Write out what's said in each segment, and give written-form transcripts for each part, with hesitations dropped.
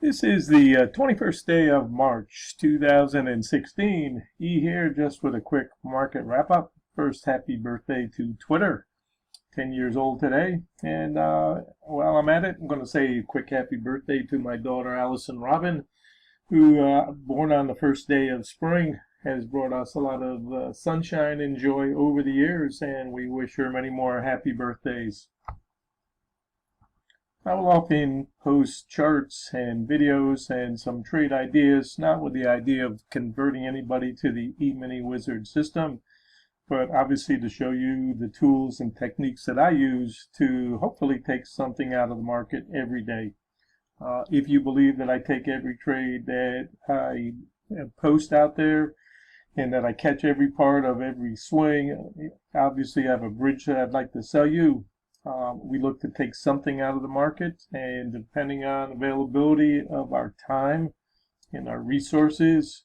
This is the 21st day of March 2016. E here just with a quick market wrap-up. First, happy birthday to Twitter. 10 years old today. And while I'm at it, I'm going to say a quick happy birthday to my daughter Allison Robin, who, born on the first day of spring, has brought us a lot of sunshine and joy over the years, and we wish her many more happy birthdays. I will often post charts and videos and some trade ideas, not with the idea of converting anybody to the E-mini wizard system, but obviously to show you the tools and techniques that I use to hopefully take something out of the market every day. If you believe that I take every trade that I post out there and that I catch every part of every swing, obviously I have a bridge that I'd like to sell you. We look to take something out of the market, and depending on availability of our time and our resources,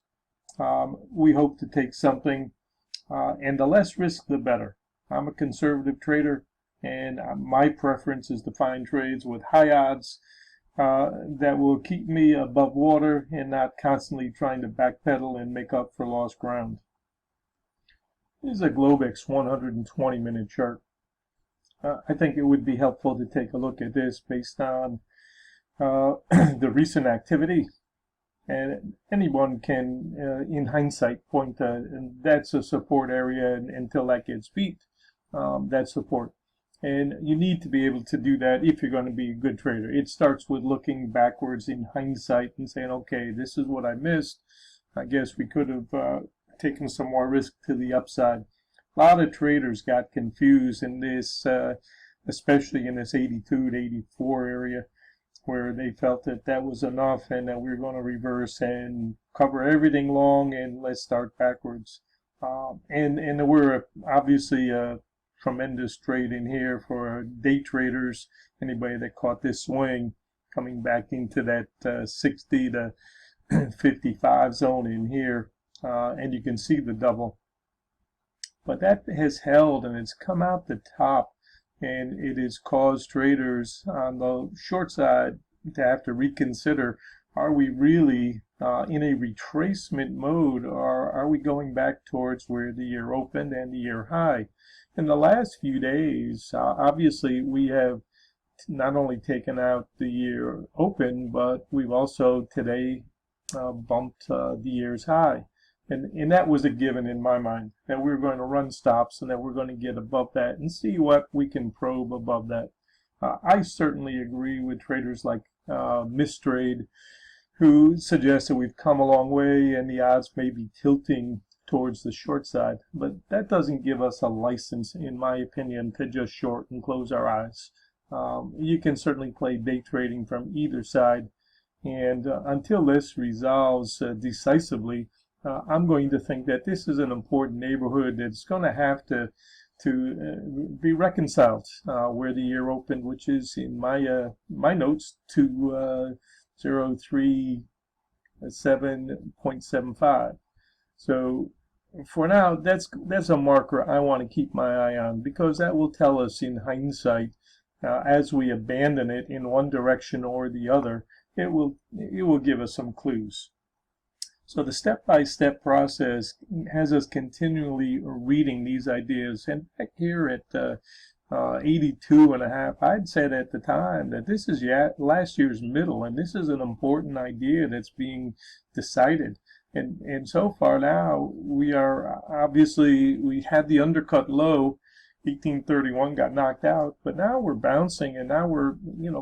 we hope to take something, and the less risk the better. I'm a conservative trader, and my preference is to find trades with high odds that will keep me above water and not constantly trying to backpedal and make up for lost ground. This is a Globex 120-minute chart. I think it would be helpful to take a look at this based on the recent activity, and anyone can, in hindsight, point to that's a support area, and until that gets beat, that's support. And you need to be able to do that if you're going to be a good trader. It starts with looking backwards in hindsight and saying, okay, this is what I missed. I guess we could have taken some more risk to the upside. A lot of traders got confused in this, especially in this 82 to 84 area, where they felt that that was enough and that we were going to reverse and cover everything long and let's start backwards. And there were obviously a tremendous trade in here for day traders, anybody that caught this swing coming back into that 60 to 55 zone in here, and you can see the double. But that has held, and it's come out the top, and it has caused traders on the short side to have to reconsider, are we really in a retracement mode, or are we going back towards where the year opened and the year high? In the last few days, obviously we have not only taken out the year open, but we've also today bumped the year's high. And that was a given in my mind, that we were going to run stops and that we're going to get above that and see what we can probe above that. I certainly agree with traders like Mistrade, who suggest that we've come a long way and the odds may be tilting towards the short side. But that doesn't give us a license, in my opinion, to just short and close our eyes. You can certainly play day trading from either side. And until this resolves decisively, I'm going to think that this is an important neighborhood that's going to have to be reconciled where the year opened, which is in my notes to 037.75. So for now, that's a marker I want to keep my eye on, because that will tell us in hindsight, as we abandon it in one direction or the other, it will give us some clues. So the step-by-step process has us continually reading these ideas. And back here at 82.5, I'd said at the time that this is last year's middle, and this is an important idea that's being decided. And so far now, we are obviously, we had the undercut low, 1831 got knocked out, but now we're bouncing, and now we're,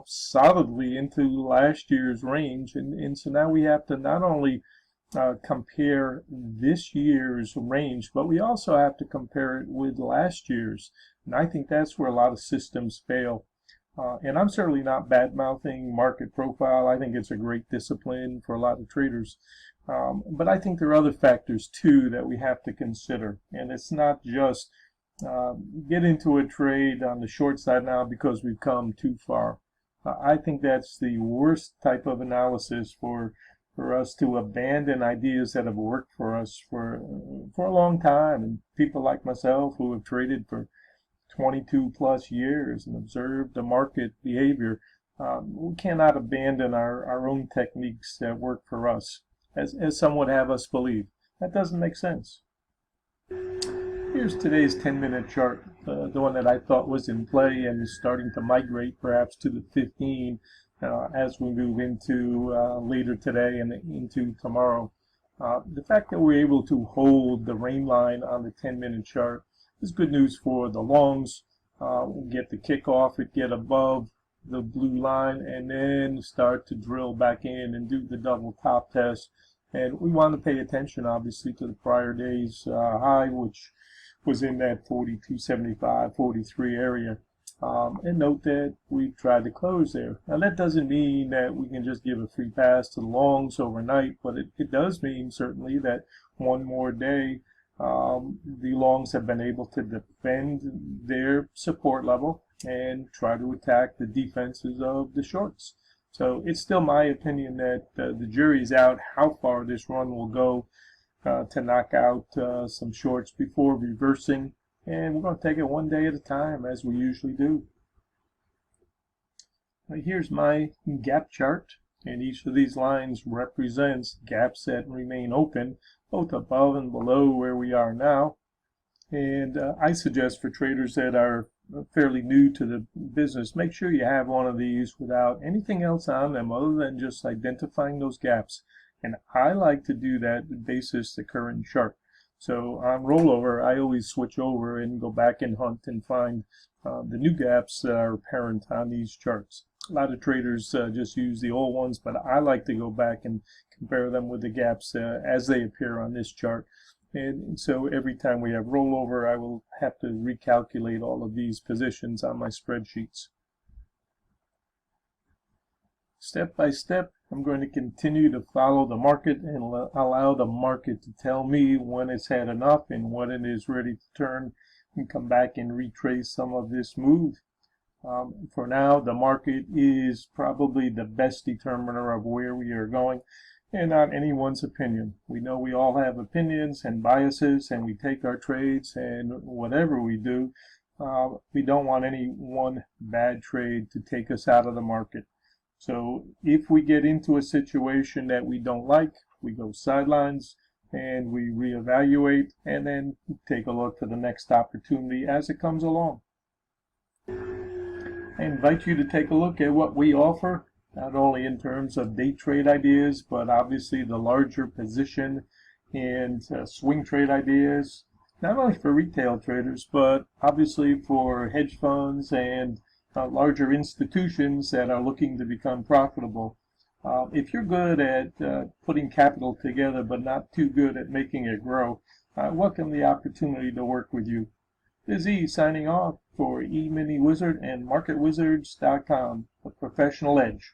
solidly into last year's range. And so now we have to not only compare this year's range, but we also have to compare it with last year's. And I think that's where a lot of systems fail. And I'm certainly not bad-mouthing market profile. I think it's a great discipline for a lot of traders. But I think there are other factors, too, that we have to consider. And it's not just get into a trade on the short side now because we've come too far. I think that's the worst type of analysis for us to abandon ideas that have worked for us for a long time. And people like myself who have traded for 22 plus years and observed the market behavior, We cannot abandon our own techniques that work for us, as some would have us believe. That doesn't make sense. Here's today's 10-minute chart, the one that I thought was in play and is starting to migrate perhaps to the 15 as we move into later today and into tomorrow. The fact that we're able to hold the rain line on the 10-minute chart is good news for the longs. We'll get the kickoff, get above the blue line, and then start to drill back in and do the double top test. And we want to pay attention, obviously, to the prior day's high, which was in that 42.75, 43 area. And note that we tried to close there. Now, that doesn't mean that we can just give a free pass to the longs overnight, but it does mean certainly that one more day the longs have been able to defend their support level and try to attack the defenses of the shorts. So it's still my opinion that the jury's out how far this run will go to knock out some shorts before reversing, and we're going to take it one day at a time as we usually do. Here's my gap chart, and each of these lines represents gaps that remain open both above and below where we are now. And I suggest for traders that are fairly new to the business, make sure you have one of these without anything else on them other than just identifying those gaps. And I like to do that basis the current chart. So on rollover, I always switch over and go back and hunt and find the new gaps that are apparent on these charts. A lot of traders just use the old ones, but I like to go back and compare them with the gaps as they appear on this chart. And so every time we have rollover, I will have to recalculate all of these positions on my spreadsheets. Step by step, I'm going to continue to follow the market and allow the market to tell me when it's had enough and when it is ready to turn and come back and retrace some of this move. For now, the market is probably the best determiner of where we are going, and not anyone's opinion. We know we all have opinions and biases, and we take our trades, and whatever we do, we don't want any one bad trade to take us out of the market. So if we get into a situation that we don't like, we go sidelines and we reevaluate and then take a look for the next opportunity as it comes along. I invite you to take a look at what we offer, not only in terms of day trade ideas, but obviously the larger position and swing trade ideas, not only for retail traders, but obviously for hedge funds and larger institutions that are looking to become profitable. If you're good at putting capital together, but not too good at making it grow, I welcome the opportunity to work with you. This is E signing off for E-mini Wizard and MarketWizards.com, the professional edge.